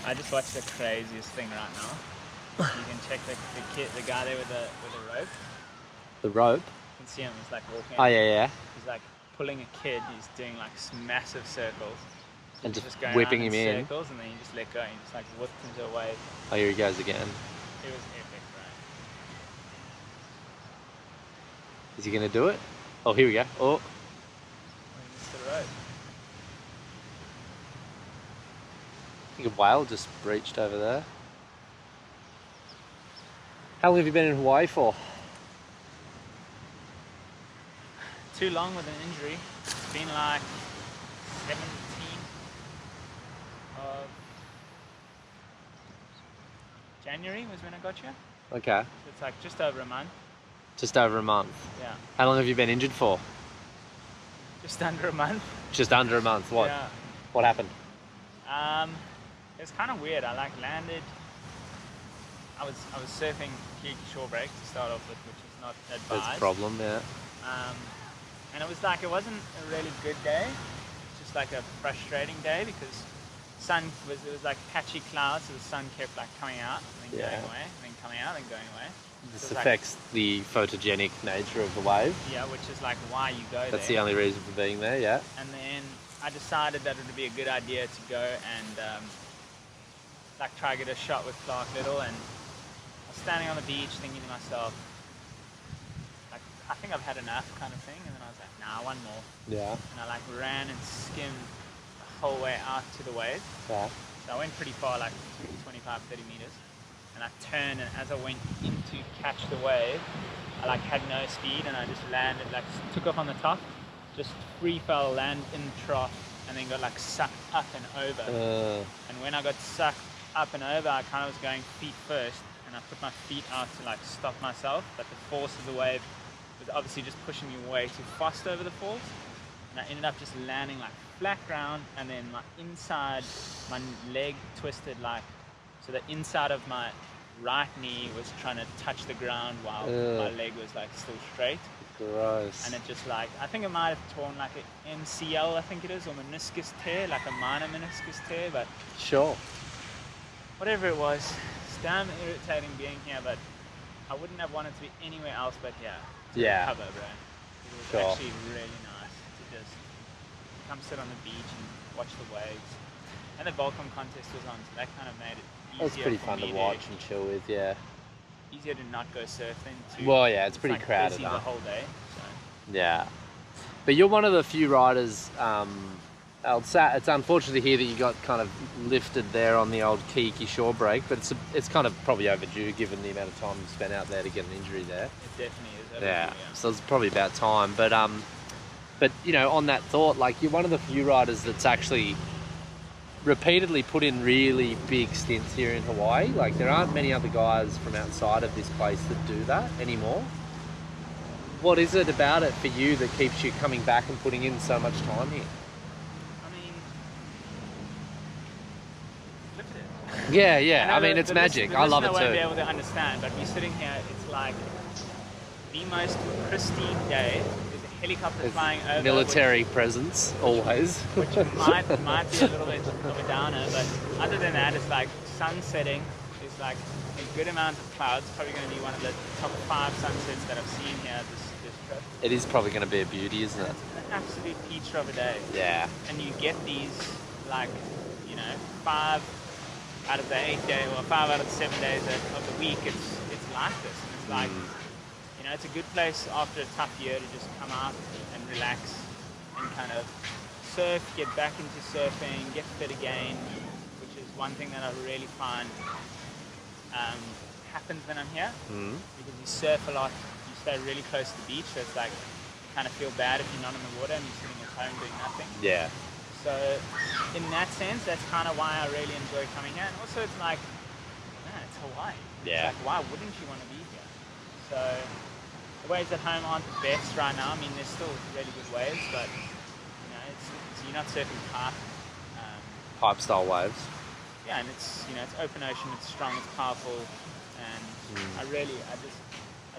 I just watched the craziest thing right now. You can check the guy there with the rope. The rope? You can see him. He's like walking. Oh, yeah. He's like pulling a kid. He's doing like massive circles. So And he's just going whipping around him in. circles, and then you just let go. And you just like whipped into a wave. Oh, here he goes again. It was epic, right? Is he going to do it? Oh, here we go. Oh. He missed the rope. I think a whale just breached over there. How long have you been in Hawaii for? Too long with an injury. It's been like 17 of January was when I got here. Okay. So it's like just over a month. Just over a month. Yeah. How long have you been injured for? Just under a month. Just under a month. What? Yeah. What happened? It was kind of weird. I like landed. I was surfing Keiki shore break to start off with, which is not advised. That's a problem, yeah. And it was like, it wasn't a really good day. Just like a frustrating day because it was like patchy clouds, so the sun kept like coming out and then going away, and then coming out and going away. This so affects the photogenic nature of the wave. Yeah, which is like why you go there. That's the only reason for being there, yeah. And then I decided that it would be a good idea to go and like try to get a shot with Clark Little, and I was standing on the beach thinking to myself, like, I think I've had enough kind of thing, and then I was like, nah, one more. Yeah. And I like ran and skimmed the whole way out to the wave. Yeah. So I went pretty far, like 25, 30 meters. And I turned, and as I went in to catch the wave, I like had no speed, and I just landed, like took off on the top, just free fell, land in the trough, and then got like sucked up and over. And when I got sucked up and over, I kind of was going feet first, and I put my feet out to like stop myself, but the force of the wave was obviously just pushing me way too fast over the falls, and I ended up just landing like flat ground, and then my leg twisted, like, so the inside of my right knee was trying to touch the ground while my leg was like still straight. Gross. And it just like, I think it might have torn like an MCL, I think it is, or meniscus tear, like a minor meniscus tear, but sure. Whatever it was, it's damn irritating being here, but I wouldn't have wanted to be anywhere else but here to recover, bro. It was actually really nice to just come sit on the beach and watch the waves. And the Volcom contest was on, so that kind of made it easier. It's pretty fun to watch and chill with, yeah. Easier to not go surfing too. Well, yeah, it's pretty like crowded, busy the whole day. So. Yeah. But you're one of the few riders, it's unfortunate to hear that you got kind of lifted there on the old Keiki shore break, but it's kind of probably overdue given the amount of time you spent out there to get an injury there. It definitely is overdue, yeah. So it's probably about time. But you know, on that thought, like, you're one of the few riders that's actually repeatedly put in really big stints here in Hawaii. Like, there aren't many other guys from outside of this place that do that anymore. What is it about it for you that keeps you coming back and putting in so much time here? I mean, look at it. Yeah. I mean, it's magic. I love it too. I won't be able to understand, but we're sitting here, it's like the most pristine day. There's a helicopter flying over. Military presence, always. Which might be a little bit of a downer, but other than that, it's like sun setting. There's like a good amount of clouds. Probably going to be one of the top 5 sunsets that I've seen here this trip. It is probably going to be a beauty, isn't it? It's an absolute peach of a day. Yeah. And you get these, like, you know, 5 out of the 8 days, or 5 out of the 7 days of the week, it's like this. And it's like, you know, it's a good place after a tough year to just come out and relax and kind of surf, get back into surfing, get fit again, which is one thing that I really find happens when I'm here, because you surf a lot, you stay really close to the beach, so it's like you kind of feel bad if you're not in the water and you're sitting at home doing nothing. Yeah. So in that sense, that's kind of why I really enjoy coming here. And also it's like, it's Hawaii. Yeah. It's like, why wouldn't you want to be here? So the waves at home aren't the best right now. I mean, there's still really good waves, but you know, you're not surfing pipe style waves. Yeah, and it's, you know, it's open ocean, it's strong, it's powerful, and I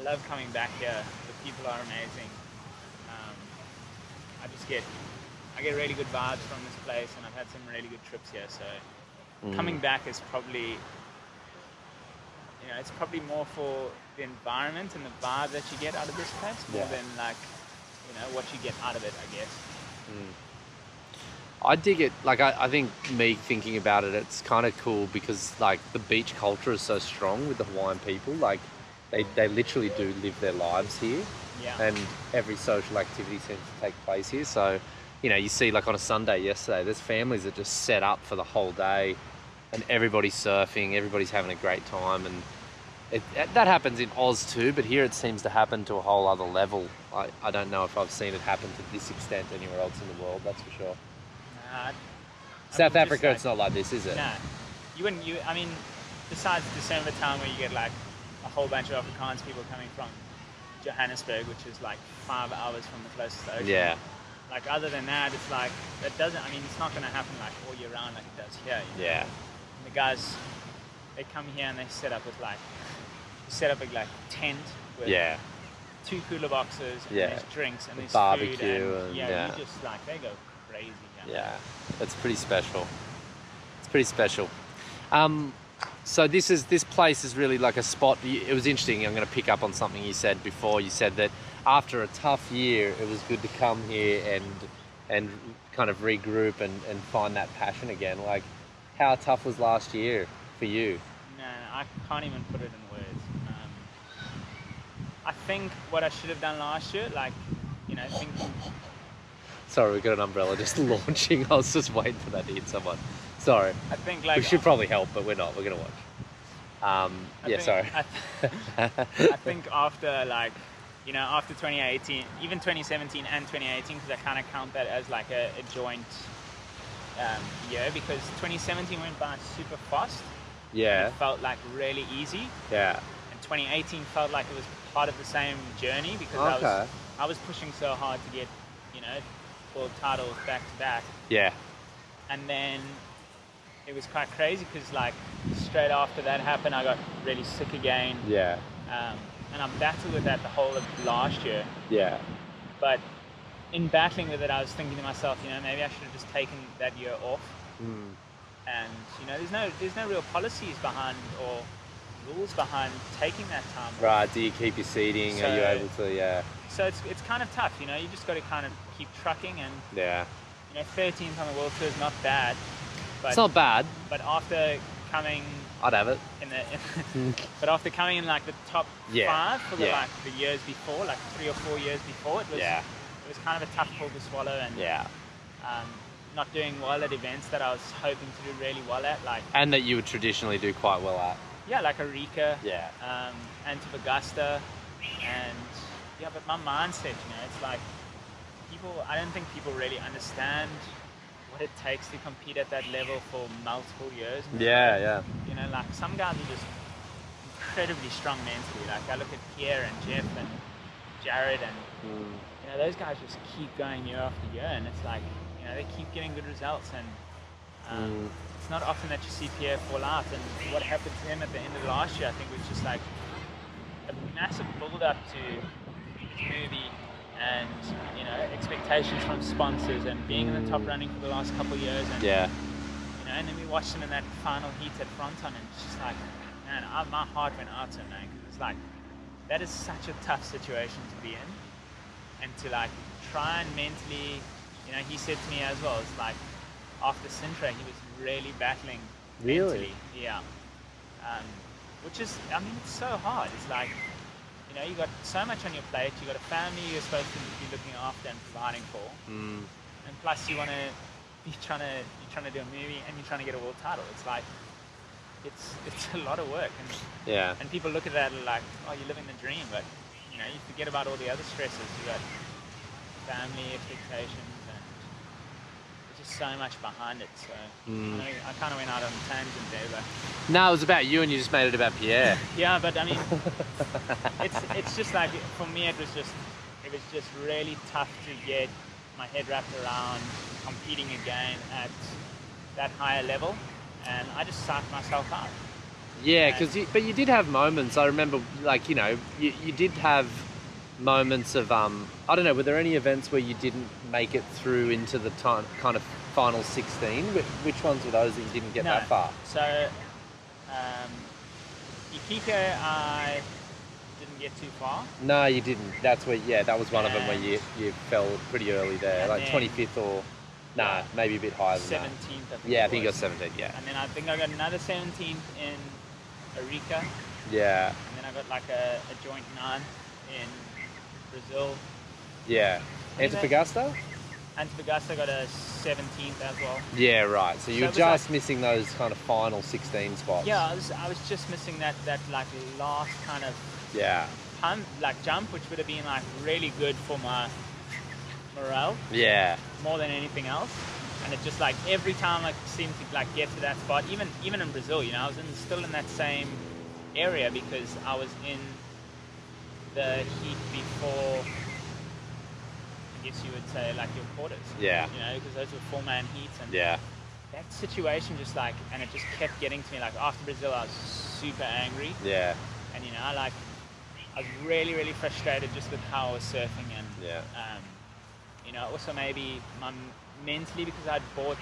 love coming back here. The people are amazing. I get really good vibes from this place, and I've had some really good trips here, so coming back is probably, it's probably more for the environment and the vibe that you get out of this place more than like, what you get out of it, I guess. I dig it. Like, I think me thinking about it, it's kind of cool because like the beach culture is so strong with the Hawaiian people. Like they literally do live their lives here. Yeah. And every social activity seems to take place here. So, you see like on a Sunday yesterday, there's families that just set up for the whole day and everybody's surfing, everybody's having a great time. And that happens in Oz too, but here it seems to happen to a whole other level. I don't know if I've seen it happen to this extent anywhere else in the world, that's for sure. South Africa, it's not like this, is it? No. I mean, besides December time where you get like a whole bunch of Afrikaans people coming from Johannesburg, which is like 5 hours from the closest ocean. Yeah. Like other than that, it's like, it's not going to happen like all year round like it does here. Yeah. And the guys, they come here and they set up a tent with 2 cooler boxes and there's drinks and there's barbecue food and you just like, they go crazy. Yeah, it's pretty special. So this place is really like a spot. It was interesting. I'm going to pick up on something you said before. You said that after a tough year, it was good to come here and kind of regroup and find that passion again. Like, how tough was last year for you? No, I can't even put it in words. I think what I should have done last year, like, thinking. Sorry, we got an umbrella just launching. I was just waiting for that to hit someone. Sorry. I think like we should probably help, but we're not. We're gonna watch. Sorry. I think after after 2018, even 2017 and 2018, because I kind of count that as like a joint year, because 2017 went by super fast. Yeah. It felt like really easy. Yeah. And 2018 felt like it was part of the same journey because I was pushing so hard to get world titles back to back. Yeah. And then it was quite crazy because like straight after that happened, I got really sick again. Yeah. And I battled with that the whole of last year. Yeah. But in battling with it, I was thinking to myself, maybe I should have just taken that year off. And there's no real policies behind or rules behind taking that time off. Right. Do you keep your seating? Are you able to? Yeah. So it's kind of tough, you just got to kind of keep trucking and 13th on the world tour is not bad. But, it's not bad. But after coming, I'd have it. But after coming in like the top 5 for the years before, like 3 or 4 years before, it was kind of a tough pill to swallow, and not doing well at events that I was hoping to do really well at, like and that you would traditionally do quite well at. Yeah, like Arica, Antofagasta, and but my mindset, it's like I don't think people really understand what it takes to compete at that level for multiple years. Like some guys are just incredibly strong mentally. Like I look at Pierre and Jeff and Jared and those guys just keep going year after year, and it's like they keep getting good results, and it's not often that you see Pierre fall out. And what happened to him at the end of last year, I think, was just like a massive build up to movie and expectations from sponsors and being in the top running for the last couple of years, and and then we watched him in that final heat at Fronton, and it's just like, man, my heart went out to him, man, because it's like that is such a tough situation to be in, and to like try and mentally, he said to me as well, it's like after Sintra he was really battling mentally. Which is, it's so hard. It's like you got so much on your plate. You got a family you're supposed to be looking after and providing for, and plus you're trying to do a movie and you're trying to get a world title. It's like it's a lot of work, and people look at that like, oh, you're living the dream, but you forget about all the other stresses. You got family expectations, and there's just so much behind it. So I kind of went out on a tangent there, but no, it was about you, and you just made it about Pierre. Yeah, but it's just like, for me, it was just really tough to get my head wrapped around competing again at that higher level, and I just psyched myself out. Yeah, but you did have moments. I remember, like, you did have moments of I don't know. Were there any events where you didn't make it through into the kind of final 16. Which ones were those that you didn't get that far? So, Iquique, I didn't get too far. No, you didn't. That's where, that was one of them where you fell pretty early there, like 25th or, maybe a bit higher than 17th, that. I think. Yeah, I think you got 17th, yeah. And then I think I got another 17th in Arica. Yeah. And then I got like a joint 9 in Brazil. Yeah. Antofagasta? Antofagasta got a 17th as well. Yeah, right. So you're just missing those kind of final 16 spots. Yeah, I was just missing that like last kind of pump, like jump, which would have been like really good for my morale. Yeah. More than anything else. And it just like every time I seemed to like get to that spot, even in Brazil, you know, I was still in that same area because I was in the heat before, I guess you would say, like your quarters. Yeah. You know, because those were 4-man heats, and that situation just like, and it just kept getting to me. Like after Brazil, I was super angry. Yeah. And you know, I was really, really frustrated just with how I was surfing, and you know, also maybe mentally, because I'd bought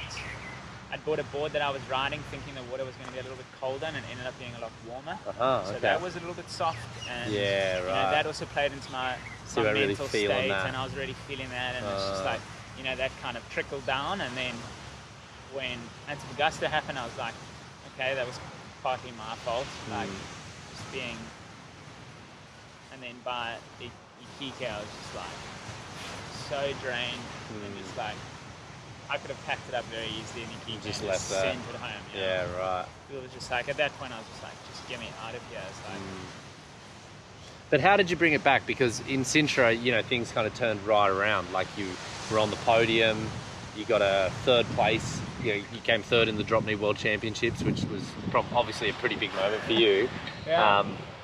a board that I was riding thinking the water was going to be a little bit colder, and it ended up being a lot warmer. So that was a little bit soft, and you know, that also played into my mental state, and I was really feeling that, and it's just like, you know, that kind of trickled down. And then when Antofagasta happened, I was like, okay, that was partly my fault, like just being, and then by Iquique I was just like so drained, and just like I could have packed it up very easily in Iquique, just and left that. sent it home. You know? Yeah, right. It was just like, at that point I was just like, just get me out of here. It's like, But how did you bring it back? Because in Sintra, you know, things kind of turned right around. Like you were on the podium, you got a 3rd place. You know, you came 3rd in the Drop Knee World Championships, which was obviously a pretty big moment for you.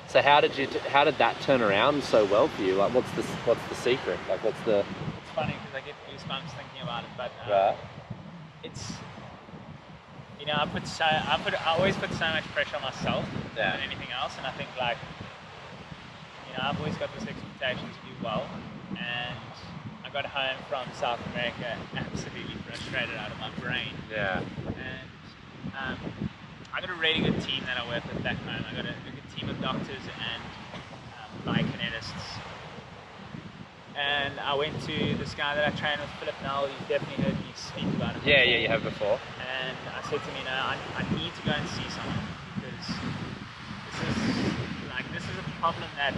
So how did that turn around so well for you? Like, what's the secret? Like, what's the? It's funny because I get goosebumps thinking about it, but it's, you know, I always put so much pressure on myself than anything else, and I think, like, you know, I've always got this expectation to do well, and I got home from South America absolutely frustrated out of my brain. Yeah. And I got a really good team that I work with back home. I got a good team of doctors and biokinetists. And I went to this guy that I trained with, Philip Null. You've definitely heard me speak about him. Yeah, you have before. And I said to him, you know, I need to go and see someone, because this is a problem that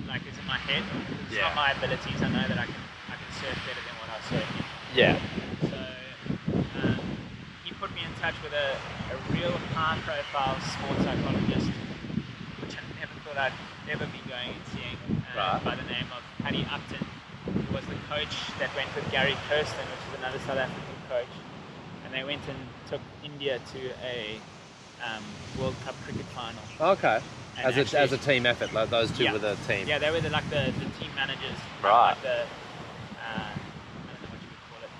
like is in my head. It's not my abilities. I know that I can surf better than what I was surfing. Yeah. So he put me in touch with a real high-profile sports psychologist, which I never thought I'd ever be going and seeing, by the name of Paddy Upton, who was the coach that went with Gary Kirsten, which is another South African coach, and they went and took India to a World Cup cricket final. Okay. As a team effort, like those two were the team. Yeah, they were the team managers. Right. Like I don't know what you would call it.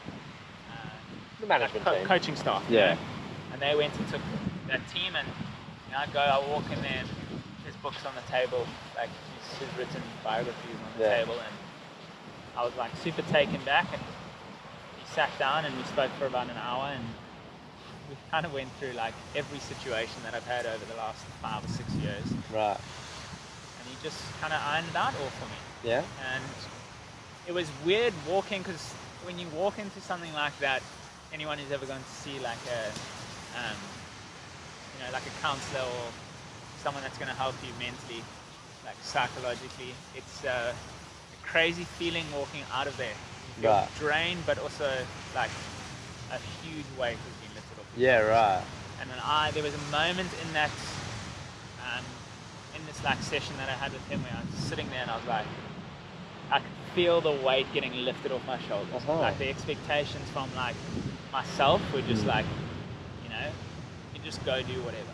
The management team. Coaching staff. Yeah. You know? And they went and took that team, and you know, I walk in there, and his book's on the table, like his written biographies on the table, and I was like super taken back, and he sat down and we spoke for about an hour, and we kind of went through like every situation that I've had over the last 5 or 6 years. Right. And he just kind of ironed it out all for me. Yeah. And it was weird walking, because when you walk into something like that, anyone who's ever going to see like a, you know, like a counselor or someone that's going to help you mentally, like psychologically, it's a crazy feeling walking out of there. You feel drained, but also like a huge weight has been lifted off. Yeah, right. And then there was a moment in that, in this like session that I had with him, where I was sitting there and I was like, I could feel the weight getting lifted off my shoulders. Like the expectations from like myself were just like, you know, you just go do whatever.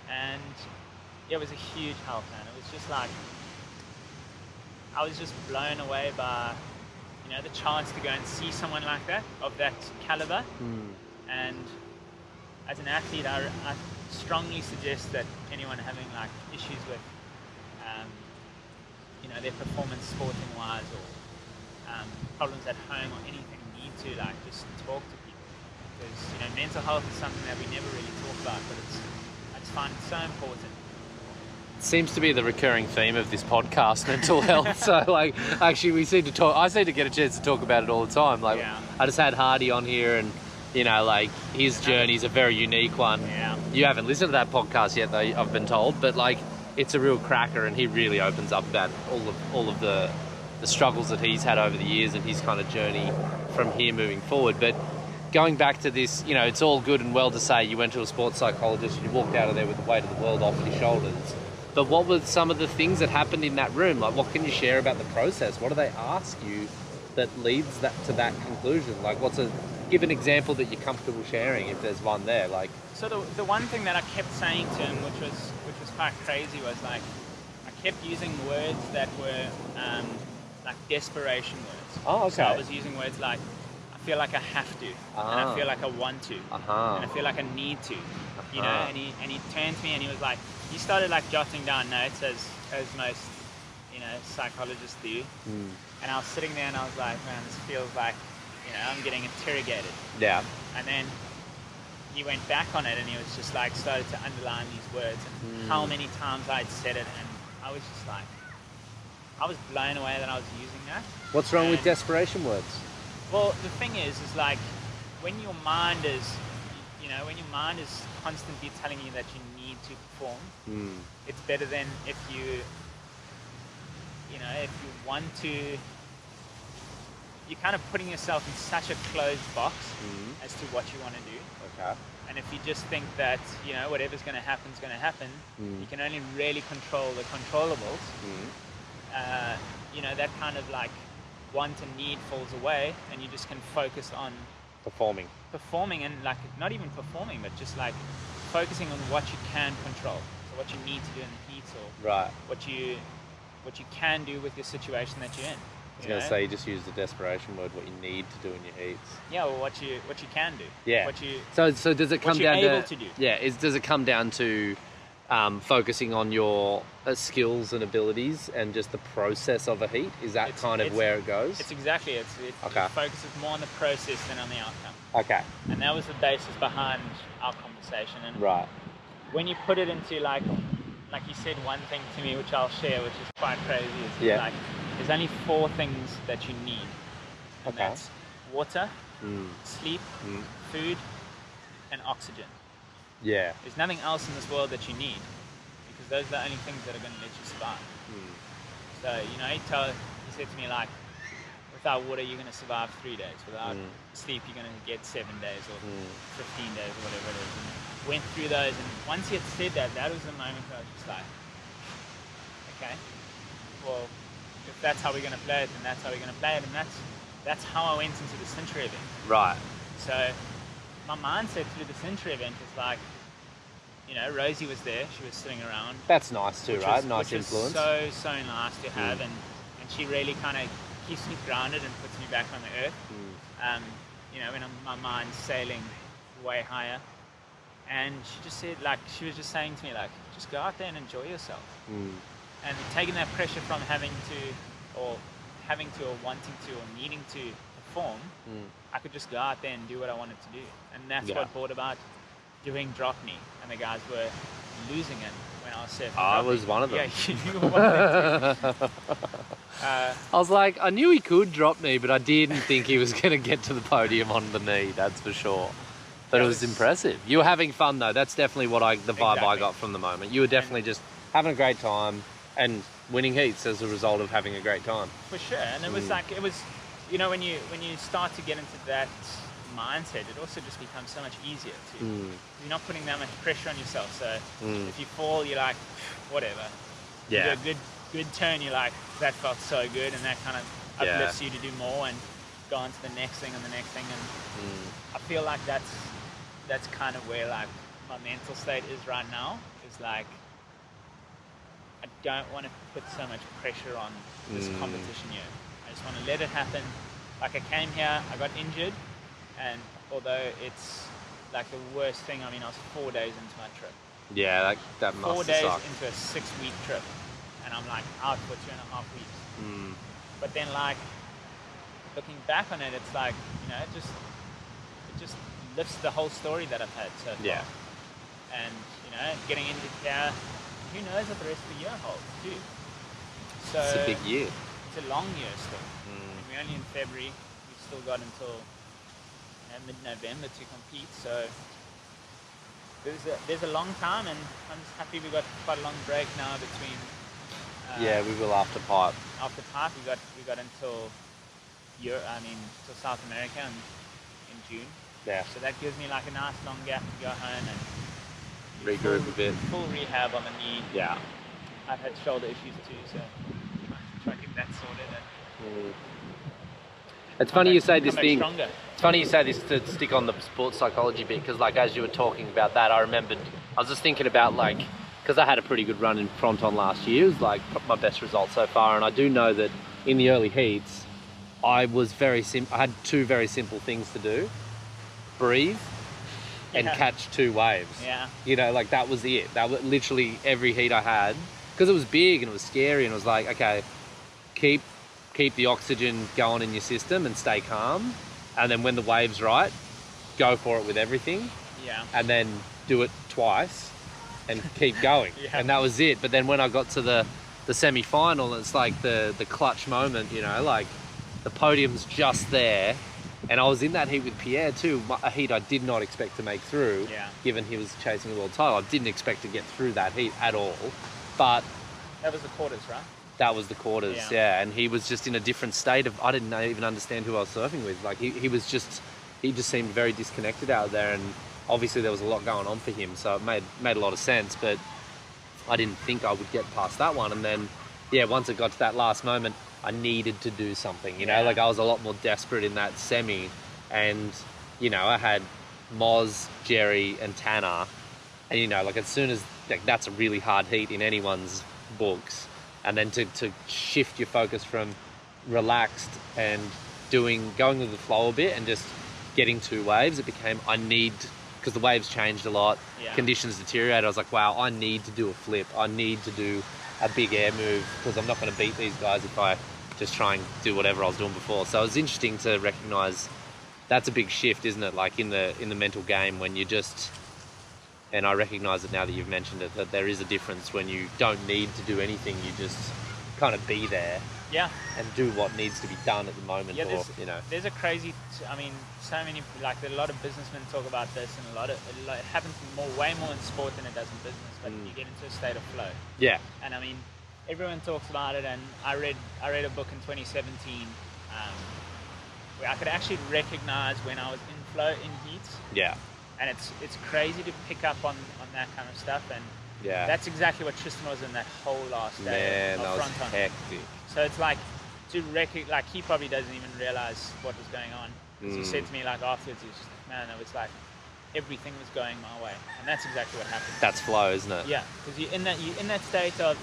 And it was a huge help, man. It was just like, I was just blown away by, you know, the chance to go and see someone like that, of that caliber. And as an athlete, I strongly suggest that anyone having like issues with, you know, their performance sporting wise, or problems at home or anything, need to like just talk to people, because you know mental health is something that we never really talk about, but I just find it so important. Seems to be the recurring theme of this podcast, mental health. So like, actually, I seem to get a chance to talk about it all the time. Like, Yeah. I just had Hardy on here, and you know, like his journey's a very unique one. Yeah. You haven't listened to that podcast yet, though, I've been told, but like, it's a real cracker, and he really opens up about all of the struggles that he's had over the years and his kind of journey from here moving forward. But going back to this, you know, it's all good and well to say you went to a sports psychologist and you walked out of there with the weight of the world off your shoulders. But what were some of the things that happened in that room? Like, what can you share about the process? What do they ask you that leads to that conclusion? Like, give an example that you're comfortable sharing, if there's one there. Like, so the one thing that I kept saying to him, which was quite crazy, was like I kept using words that were like desperation words. Oh, okay. So I was using words like, I feel like I have to, and I feel like I want to, and I feel like I need to, you know. And he turned to me and he was like, he started like jotting down notes as most, you know, psychologists do. And I was sitting there and I was like, man, this feels like, you know, I'm getting interrogated. Yeah. And then he went back on it and he was just like started to underline these words and how many times I'd said it, and I was just like, I was blown away that I was using that. What's wrong with desperation words? Well, the thing is like when your mind is, you know, when your mind is constantly telling you that you need to perform, it's better than if you know, if you want to, you're kind of putting yourself in such a closed box as to what you want to do. Okay. And if you just think that, you know, whatever's going to happen is going to happen, you can only really control the controllables. You know, that kind of like want and need falls away, and you just can focus on performing, and like not even performing, but just like focusing on what you can control. So what you need to do in the heat, or what you can do with your situation that you're in. I was going to say, you just used the desperation word, what you need to do in your heats. Yeah, well, what you can do. Yeah. So does it come down able to do? Yeah. Does it come down to focusing on your skills and abilities and just the process of a heat? Is that kind of where it goes? It's exactly. It focuses more on the process than on the outcome. Okay. And that was the basis behind our conversation. And when you put it into like you said one thing to me, which I'll share, which is quite crazy, is like, there's only 4 things that you need. And that's water, sleep, food, and oxygen. Yeah. There's nothing else in this world that you need, because those are the only things that are going to let you survive. So, you know, he said to me, like, without water, you're going to survive 3 days. Without sleep, you're going to get 7 days or 15 days or whatever it is. And went through those, and once he had said that, that was the moment where I was just like, okay, well, if that's how we're going to play it, then that's how we're going to play it. And that's how I went into the Century event. Right. So my mindset through the Century event is like, you know, Rosie was there, she was sitting around. That's nice too, right? Nice influence. So nice to have, and she really kind of keeps me grounded and puts me back on the earth. You know, when my mind's sailing way higher. And she just said, like, she was just saying to me, like, just go out there and enjoy yourself. And taking that pressure from having to, or wanting to, or needing to perform, I could just go out there and do what I wanted to do. And that's what brought about doing Drop Me. And the guys were losing it when I was surfing. I was one of them. Yeah, you were one of them too. I was like, I knew he could drop knee, but I didn't think he was going to get to the podium on the knee, that's for sure. But it was impressive. You were having fun though. That's definitely the vibe I got from the moment. You were definitely just having a great time and winning heats as a result of having a great time. For sure. And it was like, you know, when you start to get into that mindset, it also just becomes so much easier too. You're not putting that much pressure on yourself. So if you fall, you're like, whatever. Yeah. You do a good turn, you're like, that felt so good, and that kind of uplifts you to do more and go on to the next thing and the next thing. And I feel like that's kind of where like my mental state is right now. Is like, I don't want to put so much pressure on this competition yet. I just want to let it happen. Like, I came here, I got injured, and although it's like the worst thing, I mean, I was 4 days into my trip. Yeah, that must 4 days suck. into a 6-week trip, and I'm like out for 2.5 weeks. But then, like, looking back on it, it's like, it just lifts the whole story that I've had so far. Yeah. And getting into here, who knows what the rest of the year holds too. So It's a big year. It's a long year still. We're only in February. We've still got until mid-November to compete. So there's a long time, and I'm just happy we got quite a long break now between. Yeah, we will after Pipe. After Pipe, we got until till South America in June. Yeah. So that gives me like a nice long gap to go home and Regroup a bit. Full rehab on the knee. Yeah. I've had shoulder issues too, so I try to get that sorted. It's funny you say this thing. Stronger. It's funny you say this to stick on the sports psychology bit, because like as you were talking about that, I was just thinking about like, because I had a pretty good run in Fronton last year. It was like my best result so far, and I do know that in the early heats, I had two very simple things to do: breathe and catch two waves. Yeah. Like that was it. That was literally every heat I had, because it was big and it was scary, and it was like, okay, keep the oxygen going in your system and stay calm, and then when the wave's right, go for it with everything. Yeah. And then do it twice and keep going. Yeah. And that was it. But then when I got to the semi-final, it's like the clutch moment, like the podium's just there. And I was in that heat with Pierre too, a heat I did not expect to make through, given he was chasing the world title. I didn't expect to get through that heat at all. But that was the quarters, right? That was the quarters, yeah. And he was just in a different state of, I didn't even understand who I was surfing with. Like he just seemed very disconnected out there, and obviously there was a lot going on for him, so it made a lot of sense. But I didn't think I would get past that one. And then, once it got to that last moment, I needed to do something, like I was a lot more desperate in that semi. And, I had Moz, Jerry and Tanner. And, like as soon as, like that's a really hard heat in anyone's books. And then to shift your focus from relaxed and going with the flow a bit and just getting two waves, it became, because the waves changed a lot, conditions deteriorated. I was like, wow, I need to do a flip. I need to do a big air move, because I'm not going to beat these guys if I just try and do whatever I was doing before. So it was interesting to recognise that's a big shift, isn't it? Like in the mental game, when you just, and I recognise it now that you've mentioned it, that there is a difference when you don't need to do anything, you just kind of be there. Yeah. And do what needs to be done at the moment. Yeah, there's a crazy, so many, like a lot of businessmen talk about this, and it happens way more in sport than it does in business, but you get into a state of flow. Yeah. And everyone talks about it, and I read a book in 2017 where I could actually recognize when I was in flow in heats. Yeah. And it's crazy to pick up on that kind of stuff, and that's exactly what Tristan was in that whole last day. Man, that was hectic. So it's like he probably doesn't even realize what was going on. He said to me like afterwards, he was just like, man, it was like everything was going my way, and that's exactly what happened. That's flow, isn't it? Yeah, because you're in that state of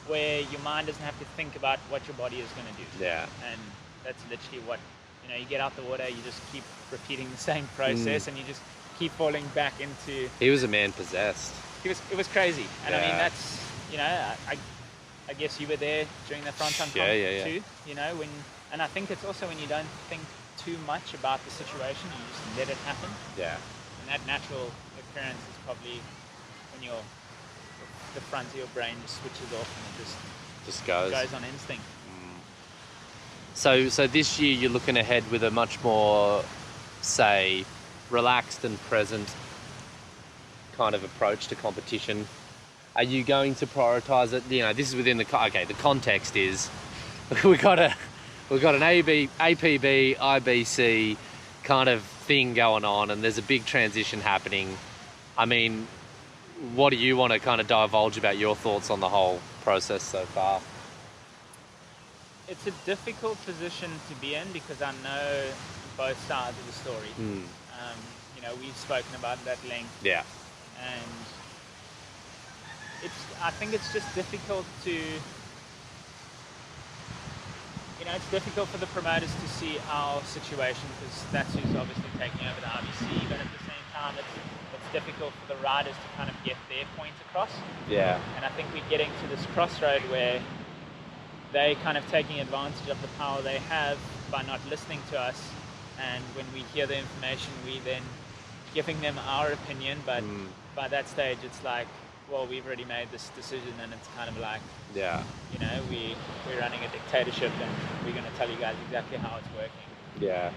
where your mind doesn't have to think about what your body is going to do. Yeah. And that's literally what you get out the water. You just keep repeating the same process, and you just keep falling back into. He was a man possessed. It was crazy, and that's I guess you were there during the front time too. And I think it's also when you don't think too much about the situation, you just let it happen. Yeah. And that natural occurrence is probably when the front of your brain just switches off and it just goes on instinct. So this year you're looking ahead with a much more, say, relaxed and present kind of approach to competition. Are you going to prioritize it? This is within the context is we've got an APB, IBC kind of thing going on, and there's a big transition happening. What do you want to kind of divulge about your thoughts on the whole process so far? It's a difficult position to be in because I know both sides of the story. We've spoken about that length. Yeah. And I think it's just difficult to, it's difficult for the promoters to see our situation because that's who's obviously taking over the RBC, but at the same time it's difficult for the riders to kind of get their point across. Yeah. And I think we're getting to this crossroad where they kind of taking advantage of the power they have by not listening to us, and when we hear the information, we then giving them our opinion, but by that stage it's like, well, we've already made this decision, and it's kind of like, Yeah. you know, we're running a dictatorship, and we're going to tell you guys exactly how it's working. Yeah.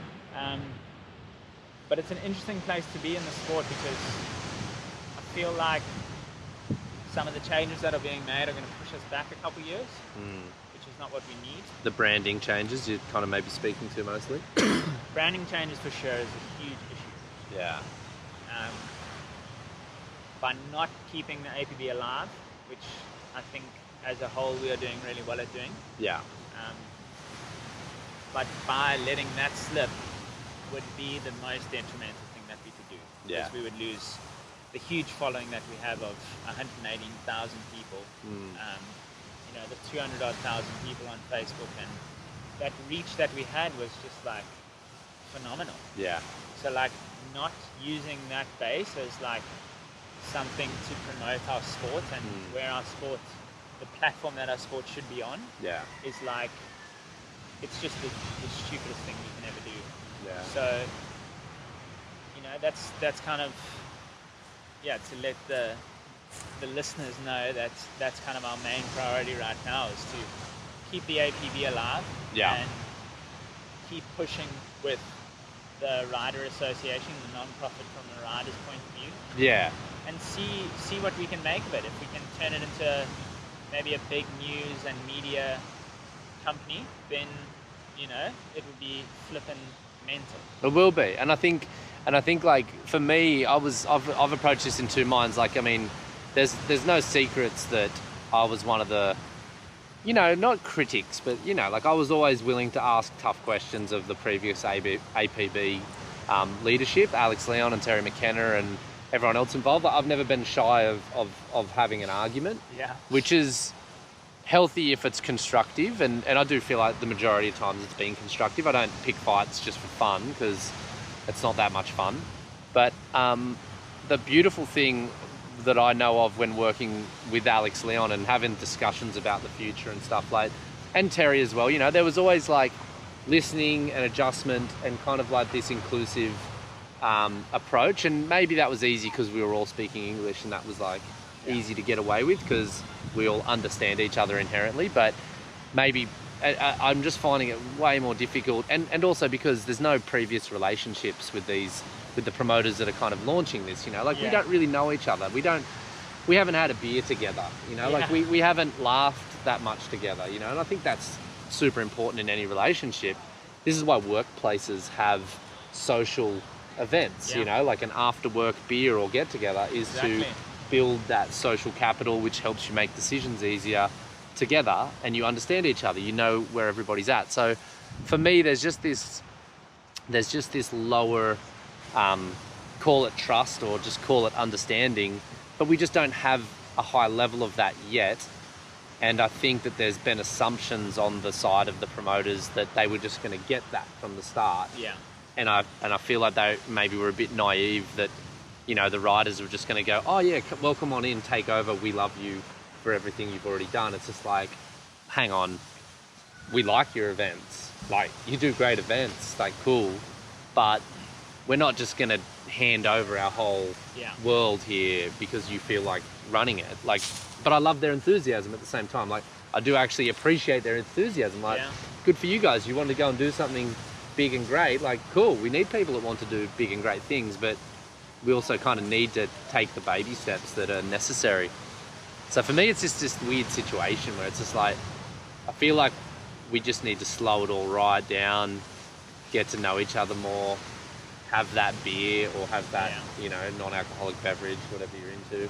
But it's an interesting place to be in the sport, because I feel like some of the changes that are being made are going to push us back a couple years, which is not what we need. The branding changes you're kind of maybe speaking to mostly? Branding changes for sure is a huge issue. Yeah. By not keeping the APB alive, which I think as a whole we are doing really well at doing. Yeah. But by letting that slip would be the most detrimental thing that we could do. Yeah. Because we would lose the huge following that we have of 118,000 people. You know, the 200,000 people on Facebook, and that reach that we had was just like phenomenal. Yeah. So like not using that base as like something to promote our sport and where our sport, the platform that our sport should be on, Yeah. is like, it's just the stupidest thing you can ever do. Yeah. So, you know, that's kind of, yeah, to let the listeners know that that's kind of our main priority right now, is to keep the APB alive. Yeah. And keep pushing with the Rider Association, the non-profit from the rider's point of view. Yeah. And see what we can make of it. If we can turn it into maybe a big news and media company, then, you know, it would be flippin' mental. It will be, and I think like for me, I've approached this in two minds. Like, I mean, there's no secrets that I was one of the, you know, not critics, but, you know, like I was always willing to ask tough questions of the previous APB leadership, Alex Leon and Terry McKenna and everyone else involved. I've never been shy of having an argument, Yeah. which is healthy if it's constructive, and I do feel like the majority of times it's been constructive. I don't pick fights just for fun, because it's not that much fun. But the beautiful thing that I know of when working with Alex Leon and having discussions about the future and stuff like, and Terry as well, you know, there was always like listening and adjustment and kind of like this inclusive approach. And maybe that was easy because we were all speaking English, and that was like easy to get away with because we all understand each other inherently. But maybe I'm just finding it way more difficult, and also because there's no previous relationships with the promoters that are kind of launching this, you know, like we don't really know each other. We haven't had a beer together, you know, like we haven't laughed that much together, you know, and I think that's super important in any relationship. This is why workplaces have social events, you know, like an after work beer or get together is to build that social capital, which helps you make decisions easier together, and you understand each other, you know where everybody's at. So for me, there's just this lower, call it trust or just call it understanding, but we just don't have a high level of that yet. And I think that there's been assumptions on the side of the promoters that they were just going to get that from the start. Yeah. And I feel like they maybe were a bit naive that, you know, the riders were just going to go, oh yeah, well, come on in, take over, we love you for everything you've already done. It's just like, hang on, we like your events, like you do great events, like cool, but we're not just going to hand over our whole world here because you feel like running it. Like, but I love their enthusiasm at the same time. Like, I do actually appreciate their enthusiasm. Like, good for you guys. You want to go and do something big and great. Like, cool. We need people that want to do big and great things, but we also kind of need to take the baby steps that are necessary. So for me, it's just this weird situation where it's just like, I feel like we just need to slow it all right down, get to know each other more, have that beer or have that, you know, non-alcoholic beverage, whatever you're into.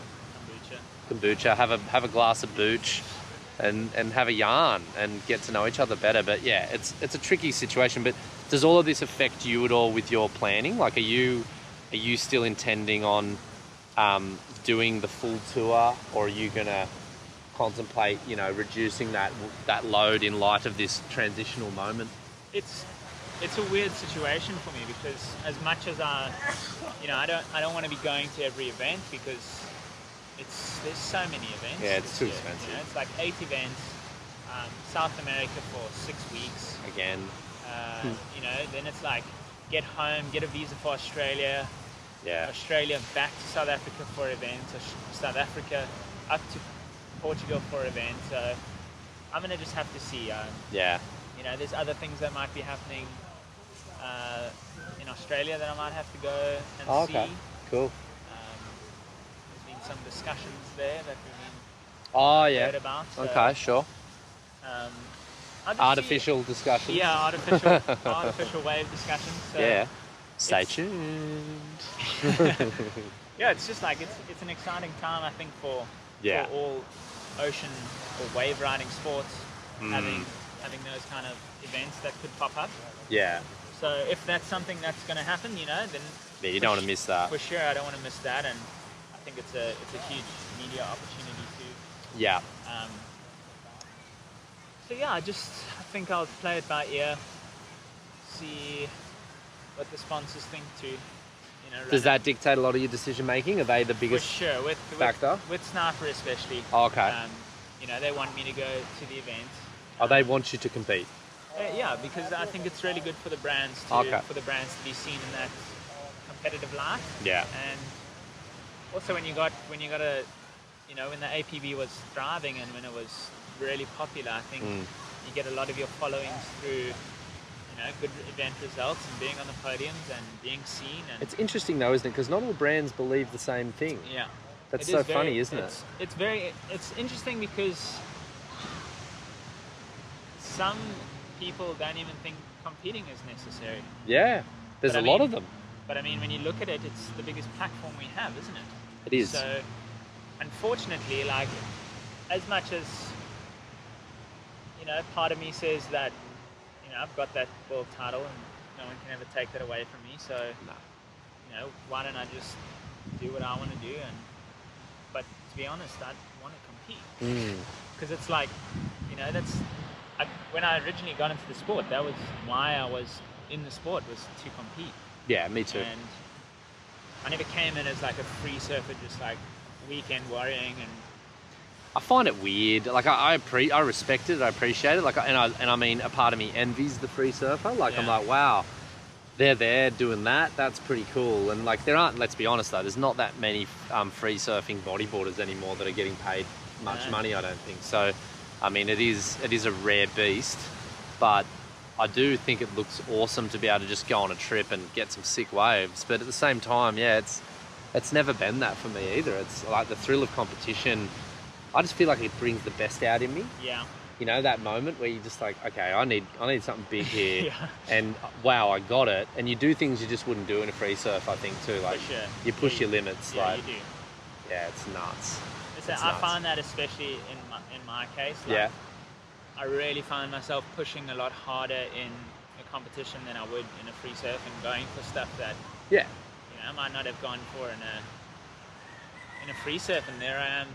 Kombucha, have a glass of booch and have a yarn and get to know each other better. But yeah, it's a tricky situation. But does all of this affect you at all with your planning? Like, are you still intending on doing the full tour, or are you gonna contemplate, you know, reducing that load in light of this transitional moment? It's a weird situation for me because as much as I don't want to be going to every event because there's so many events. Yeah, it's too expensive. You know, it's like 8 events, South America for 6 weeks. Again. You know, then it's like get home, get a visa for Australia, Yeah. Australia back to South Africa for events, South Africa up to Portugal for events. So I'm gonna just have to see. Yeah. You know, there's other things that might be happening in Australia that I might have to go and see. Cool. There's been some discussions there that we've been heard about. So, Okay, sure. I'll just Artificial discussions. Yeah, artificial wave discussions. So Yeah. Stay tuned. yeah, it's just like it's an exciting time, I think, for all ocean or wave riding sports, having those kind of events that could pop up. Yeah. So if that's something that's going to happen, you know, then Yeah, you don't want to miss that. For sure, I don't want to miss that, and I think it's a huge media opportunity too. Yeah. So yeah, I think I'll play it by ear, see what the sponsors think too. You know, Does that dictate a lot of your decision making? Are they the for biggest sure factor? with Sniper especially? Oh, okay. You know, they want me to go to the event. Oh, they want you to compete. Yeah, because I think it's really good for the brands to be seen in that competitive light. Yeah. And also when you got a, you know, when the APB was thriving and when it was really popular, I think you get a lot of your followings through, you know, good event results and being on the podiums and being seen. And It's interesting though, isn't it? Because not all brands believe the same thing. yeah, That's so funny, isn't it? It's interesting because some people don't even think competing is necessary. Yeah, there's a lot of them. But I mean, when you look at it, it's the biggest platform we have, isn't it? It is. So, unfortunately, like, as much as, you know, part of me says that, you know, I've got that world title and no one can ever take that away from me. So, you know, why don't I just do what I want to do? But to be honest, I want to compete. Because it's like, you know, when I originally got into the sport, that was why I was in the sport, was to compete. Yeah, me too. And I never came in as like a free surfer, just like weekend worrying. And I find it weird. Like I respect it. I appreciate it. Like, and I mean, a part of me envies the free surfer. Like I'm like, wow, they're there doing that. That's pretty cool. And like there aren't. Let's be honest though, there's not that many free surfing bodyboarders anymore that are getting paid much money. I don't think so. I mean, it is a rare beast, but I do think it looks awesome to be able to just go on a trip and get some sick waves. But at the same time, yeah, it's never been that for me either. It's like the thrill of competition. I just feel like it brings the best out in me. yeah, You know, that moment where you're just like, okay, I need something big here. Yeah. And wow, I got it. And you do things you just wouldn't do in a free surf, I think too. Like for sure. you push your limits. Yeah, like you do. yeah, it's nuts. I find that especially in my case. Like, Yeah. I really find myself pushing a lot harder in a competition than I would in a free surf and going for stuff that Yeah. you know I might not have gone for in a free surf, and there I am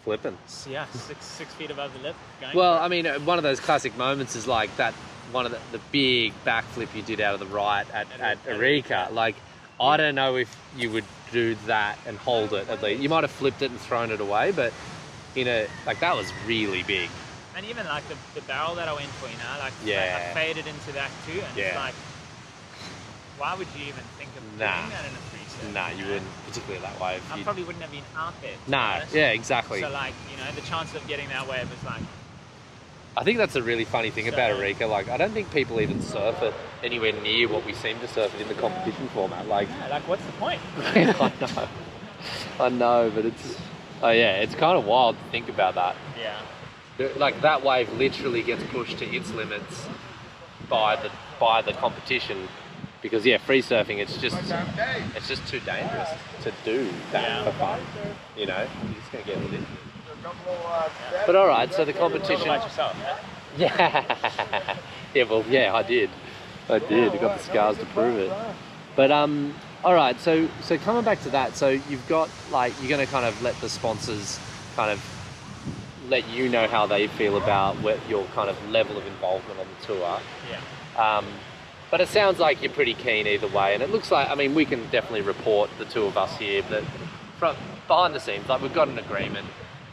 Flipping. yeah, 6 feet above the lip. Going Well, for it. I mean, one of those classic moments is like that one of the big backflip you did out of the right at Eureka. Like, I don't know if you would do that and hold it at least. You might have flipped it and thrown it away, but like that was really big. And even like the barrel that I went for, you know, like Yeah. I faded into that too, and it's like, why would you even think of doing that in a free surf? Nah, you wouldn't, particularly that wave. I probably wouldn't have been out there. Nah, yeah, exactly. So like, you know, the chance of getting that wave was like, I think that's a really funny thing about Eureka. Like, I don't think people even surf it anywhere near what we seem to surf it in the competition format. Like, what's the point? I know, but it's kind of wild to think about that. Yeah. Like that wave literally gets pushed to its limits by the competition, because free surfing it's just too dangerous to do that for fun. You know, you're just gonna get lit. But all right, so the competition. About yourself, Yeah. Yeah, I did. I got the scars to prove it. But all right, so coming back to that, so you've got like you're going to kind of let the sponsors kind of let you know how they feel about your kind of level of involvement on the tour. Yeah. But it sounds like you're pretty keen either way, and it looks like, I mean, we can definitely report, the two of us here, that from behind the scenes, like we've got an agreement.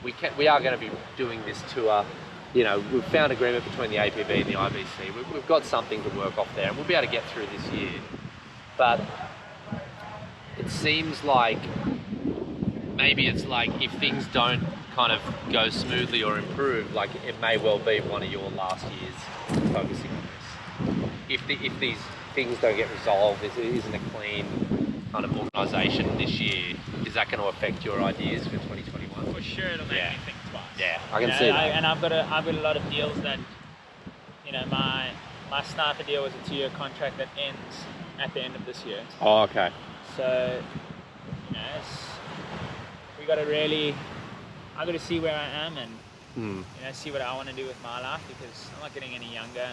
We are going to be doing this tour, you know, we've found agreement between the APB and the IBC. We've got something to work off there, and we'll be able to get through this year. But it seems like maybe it's like if things don't kind of go smoothly or improve, like it may well be one of your last years focusing on this. If these things don't get resolved, this isn't a clean kind of organisation this year, is that going to affect your ideas for 2021? For sure, it'll make me think twice. Yeah, I can see that. And I've got a lot of deals that, you know, my sniper deal was a 2-year contract that ends at the end of this year. Oh, okay. So, you know, we got to really, I got to see where I am and you know, see what I want to do with my life, because I'm not getting any younger,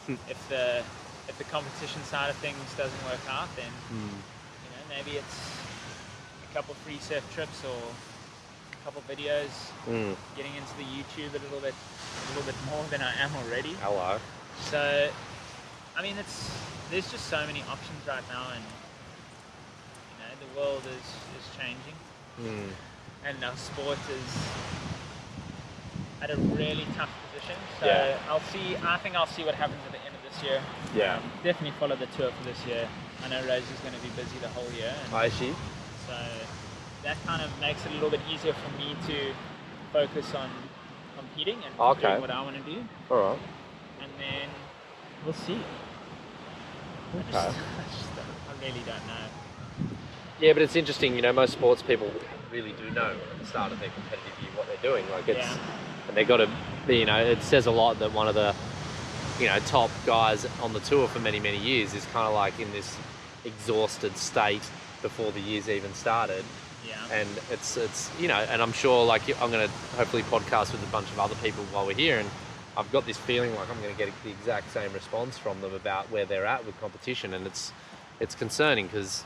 and if the competition side of things doesn't work out, then you know, maybe it's a couple free surf trips or a couple videos, getting into the YouTube a little bit more than I am already. Hello. So, I mean, there's just so many options right now, and you know, the world is changing, and our sport is at a really tough position. So I think I'll see what happens at the end of this year. Yeah. Definitely follow the tour for this year. I know Rose is going to be busy the whole year. I see. So that kind of makes it a little bit easier for me to focus on competing and doing what I want to do. All right. And then we'll see. Okay. I really don't know. Yeah, but it's interesting, you know, most sports people really do know at the start of their competitive year what they're doing. Like it's, and they've got to be, you know, it says a lot that one of the, you know, top guys on the tour for many, many years is kind of like in this exhausted state before the year's even started. Yeah. And it's you know, and I'm sure, like, I'm going to hopefully podcast with a bunch of other people while we're here, and I've got this feeling like I'm going to get the exact same response from them about where they're at with competition, and it's concerning because,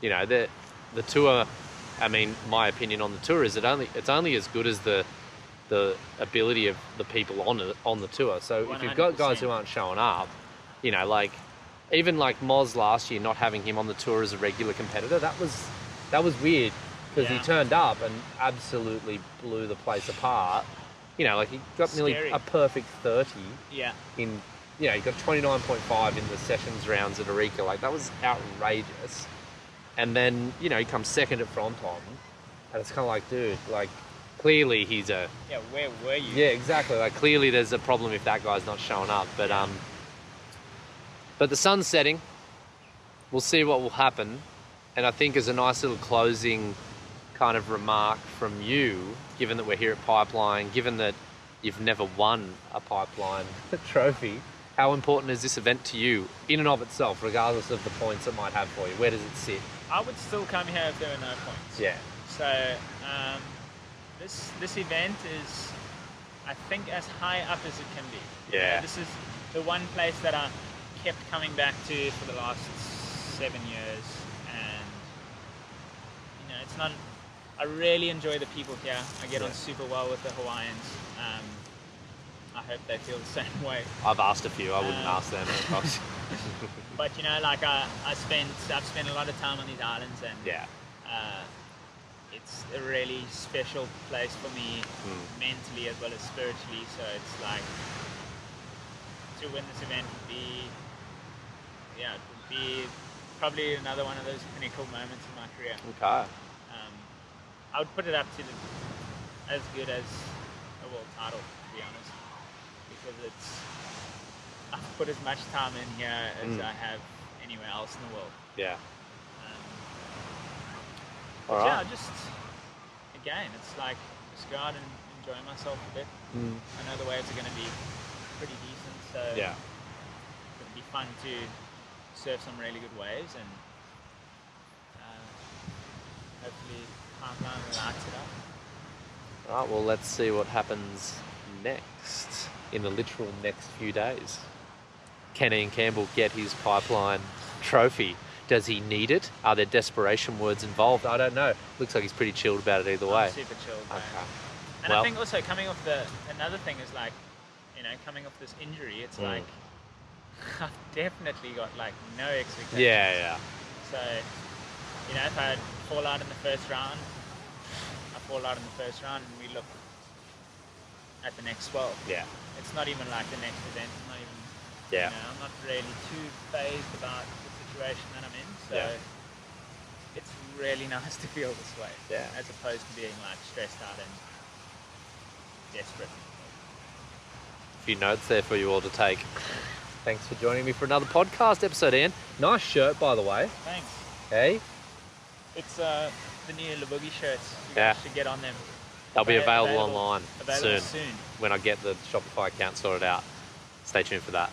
you know, the tour, I mean, my opinion on the tour is it's only as good as the ability of the people on the tour. So 100%. If you've got guys who aren't showing up, you know, like even like Moz last year, not having him on the tour as a regular competitor, that was weird, because he turned up and absolutely blew the place apart. You know, like he got nearly a perfect 30. Yeah. In, you know, he got 29.5 in the sessions rounds at Arica. Like, that was outrageous. And then, you know, he comes second at Fronton, and it's kind of like, dude, like, clearly he's a... Yeah, where were you? Yeah, exactly. Like, clearly there's a problem if that guy's not showing up. But the sun's setting. We'll see what will happen. And I think as a nice little closing kind of remark from you, given that we're here at Pipeline, given that you've never won a Pipeline trophy, how important is this event to you in and of itself, regardless of the points it might have for you? Where does it sit? I would still come here if there were no points. Yeah. So this event is, I think, as high up as it can be. Yeah. This is the one place that I kept coming back to for the last 7 years, and you know, it's not. I really enjoy the people here. I get on super well with the Hawaiians. I hope they feel the same way. I've asked a few. I wouldn't ask them. But you know, like I've spent a lot of time on these islands, and it's a really special place for me, mentally as well as spiritually. So it's like, to win this event would be, it would be probably another one of those pinnacle moments in my career. Okay. I would put it up to as good as a world title, to be honest, because I've put as much time in here as I have anywhere else in the world. Yeah. All right. Yeah, again, it's like, just go out and enjoy myself a bit. I know the waves are going to be pretty decent, so it'll be fun to surf some really good waves, and hopefully Pipeline will light it up. All right, well, let's see what happens next, in the literal next few days. Can Iain Campbell get his Pipeline trophy? Does he need it? Are there desperation words involved? I don't know. Looks like he's pretty chilled about it either way. I'm super chilled, man. Okay. And I think also coming off another thing is, like, you know, coming off this injury, it's like, I've definitely got like no expectations. Yeah. So, you know, if I fall out in the first round, and we look at the next swell. Yeah. It's not even like the next event. It's not even. Yeah. You know, I'm not really too phased about the situation that I'm in. So it's really nice to feel this way. Yeah. As opposed to being like stressed out and desperate. A few notes there for you all to take. Thanks for joining me for another podcast episode, Iain. Nice shirt, by the way. Thanks. Hey. It's the new Boogie shirts. You Yeah. guys should get on them. They'll be available online soon when I get the Shopify account sorted out. Stay tuned for that.